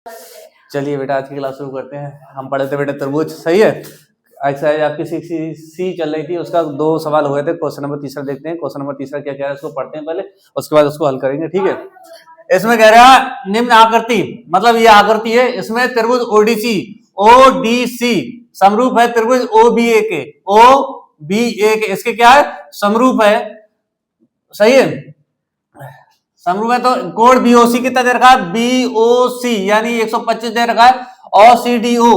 चलिए बेटा आज की क्लास शुरू करते हैं। हम पढ़े थे बेटा तरबूज, सही है। एक्सरसाइज आपकी 6C चल रही थी, उसका 2 सवाल हुए थे। क्वेश्चन नंबर तीसरा देखते हैं। क्वेश्चन नंबर तीसरा क्या कह रहा है उसको पढ़ते हैं पहले, उसके बाद उसको हल करेंगे, ठीक है। इसमें कह रहा है निम्न आकृति, मतलब ये आकृति है, इसमें त्रिभुज ओडीसी समरूप है त्रिभुज OBA के, OBA के इसके क्या है समरूप है, सही है, समरूप है। तो कोण BOC कितना दे रखा है, BOC यानी 125 दे रखा है, और CDO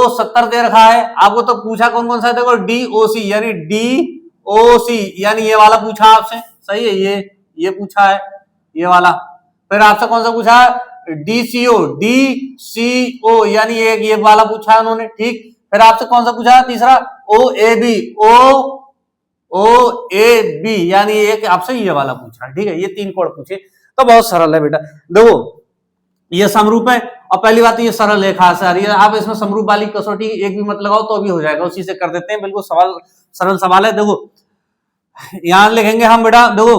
70 दे रखा है। आपको तो पूछा कौन कौन सा, देखो DOC यानी DOC यानी ये वाला पूछा आपसे, सही है, ये पूछा है ये वाला। फिर आपसे कौन सा पूछा है, DCO यानी ये वाला पूछा है उन्होंने, ठीक। फिर आपसे कौन सा पूछा है तीसरा, OAB यानी एक आपसे ये वाला पूछा, ठीक है। ये 3 कोण पूछे, तो बहुत सरल है बेटा। देखो ये समरूप है, और पहली बात ये सरल रेखा से आ रही है। आप इसमें समरूप वाली कसौटी एक भी मत लगाओ तो भी हो जाएगा, उसी से कर देते हैं। बिल्कुल सरल सवाल है। देखो यहां लिखेंगे हम बेटा, देखो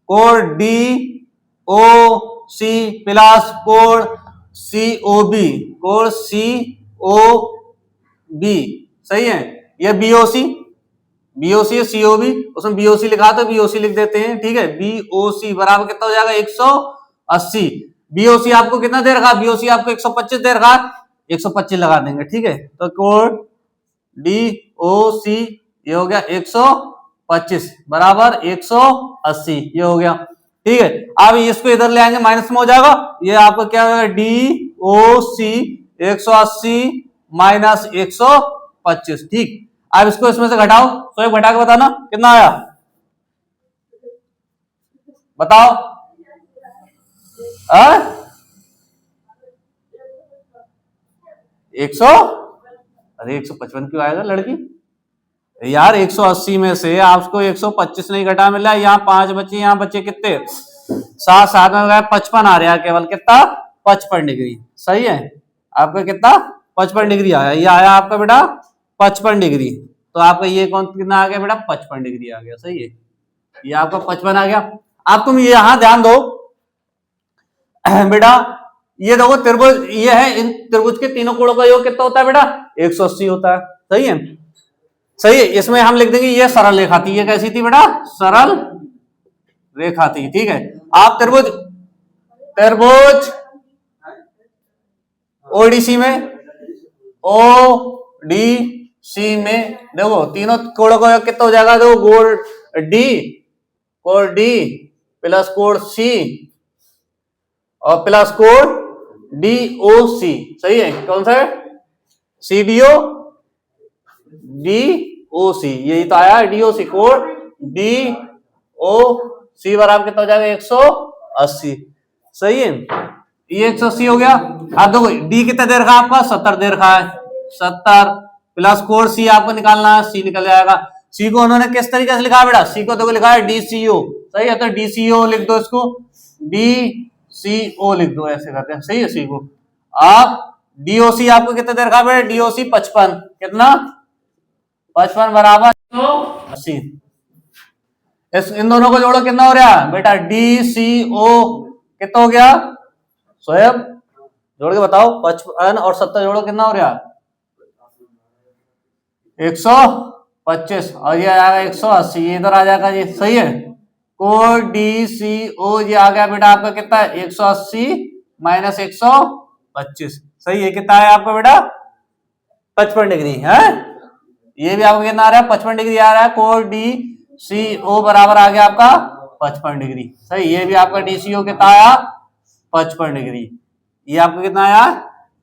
कोण DOC प्लस कोण COB, सही है। ये BOC है, COB उसमें BOC लिखा तो BOC लिख देते हैं, ठीक है। BOC बराबर कितना हो जाएगा 180। BOC आपको कितना दे रखा, BOC आपको 125 दे रखा, 125 लगा देंगे, ठीक है। तो कोण DOC ये हो गया 125 बराबर 180, ये हो गया, ठीक है। अब इसको इधर ले आएंगे, माइनस में हो जाएगा, ये आपको क्या होगा DOC 180 माइनस 125, ठीक। अब इसको इसमें से घटाओ, तो एक घटा के बताना कितना आया, बताओ। 155 क्यों आएगा लड़की यार, 180 में से आपको 125 नहीं घटा मिला, यहाँ 5 बचे, यहाँ बचे कितने 7 में 55 आ रहा है केवल, कितना 55 डिग्री, सही है। आपका कितना 55 डिग्री आया, ये आया आपका बेटा 55 डिग्री। तो आपका ये कौन कितना आ गया बेटा 55 डिग्री आ गया, सही है। ये आपका 55 आ गया। अब तुम ये यहां ध्यान दो बेटा, ये देखो त्रिभुज ये है, इन त्रिभुज के तीनों कोणों का योग कितना होता है बेटा 180 होता है, सही है। सही है, इसमें हम लिख देंगे ये सरल रेखा थी। ये कैसी थी बेटा, सरल रेखा थी, ठीक है। आप त्रिभुज ODC में देखो तीनों कोणों का योग कितना हो जाएगा, देखो कोण D प्लस कोण C और प्लस कोण DOC, सही है। कौन सा है CDO DOC, यही तो आया DOC, कोण DOC बराबर कितना हो जाएगा 180, सही है। ये 180 हो गया। अब देखो D कितना दे रखा है आपका 70 दे रखा है, 70 प्लस कोण C आपको निकालना है, C निकल जाएगा। C को उन्होंने किस तरीके से लिखा है बेटा, C को देखो लिखा है DCO, सही है। तो DCO लिख दो, इसको DCO लिख दो, ऐसे करते हैं, सही है। C को आप DOC आपको कितना दे रखा है बेटा, DOC 55, कितना 55 बराबर 80। इन दोनों को जोड़ो कितना हो रहा है बेटा, DCO कितना हो गया, स्वयं जोड़ के बताओ, 55 और 70 जोड़ो कितना हो रहा है 125, और ये आएगा 180, ये इधर आ जाएगा जी, सही है। कोण DCO ये आ गया बेटा आपका कितना है 180 माइनस 125, सही है। कितना है आपका बेटा 55 डिग्री है। ये भी आपको कितना आ रहा है 55 डिग्री आ रहा है। कोण DCO बराबर आ गया आपका 55 डिग्री, सही। ये भी आपका DCO कितना आया 55 डिग्री, ये आपको कितना आया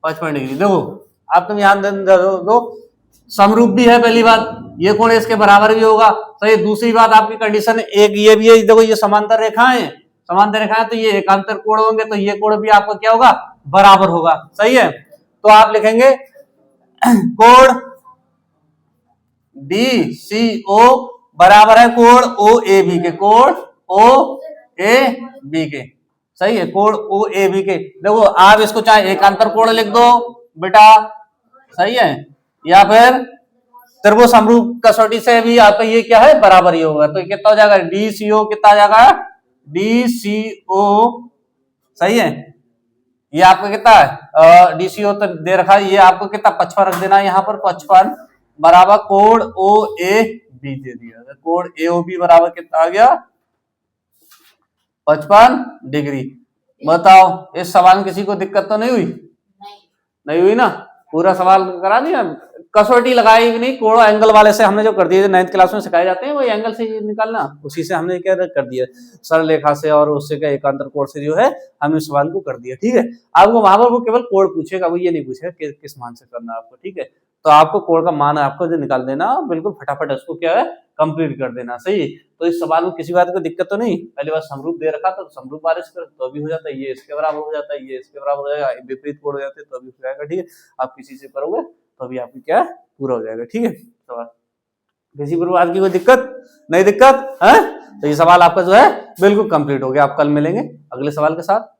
55 डिग्री। देखो आप तुम ध्यान दो, समरूप भी है पहली बात, ये कोण इसके बराबर भी होगा, सही। दूसरी बात आपकी कंडीशन एक ये भी है, देखो ये समांतर रेखाएं तो ये एकांतर कोण होंगे, तो ये कोण भी आपका क्या होगा बराबर होगा, सही है। तो आप लिखेंगे कोण DCO बराबर है कोण OAB के, कोण OAB के, सही है। कोण OAB के, देखो आप इसको चाहे एकांतर कोण लिख दो बेटा, सही है, या फिर त्रिभुज समरूप कसौटी से भी आपका ये क्या है बराबर ही होगा। तो कितना हो जाएगा DCO कितना आ जाएगा DCO सही है। ये आपका कितना है DCO तो दे रखा है, ये आपको कितना 55 रख देना है यहाँ पर, 55 बराबर कोण OAB दे दिया, कोण AOB बराबर कितना आ गया 55 डिग्री। बताओ इस सवाल में किसी को दिक्कत तो नहीं हुई? नहीं हुई ना, पूरा सवाल करा दिया, कसौटी लगाई भी नहीं, कोण एंगल वाले से हमने जो कर दिया 9th क्लास में सिखाए जाते हैं वही एंगल से निकालना, उसी से हमने क्या कर दिया, सरल रेखा से और उससे क्या एकांतर कोण से जो है हमने सवाल को कर दिया। ठीक है, आपको वहां पर वो केवल कोण पूछेगा, वो ये नहीं पूछेगा किस मान से करना है आपको। ठीक है, तो आपको कोण का मान आपको जो निकाल देना, बिल्कुल फटाफट उसको क्या है कंप्लीट कर देना। सही, तो इस सवाल में किसी बात को दिक्कत तो नहीं? पहली बार समरूप दे रखा तो समरूप बारिश कर तो भी हो जाता है, ये इसके बराबर हो जाता है, ये इसके बराबर हो जाएगा, विपरीत कोण हो जाते तो भी हो जाएगा। ठीक है, आप किसी से करोगे तो अभी आपकी क्या पूरा हो जाएगा। ठीक है, सवाल किसी प्रकार की कोई दिक्कत नहीं? दिक्कत है तो ये सवाल आपका जो है बिल्कुल कंप्लीट हो गया। आप कल मिलेंगे अगले सवाल के साथ।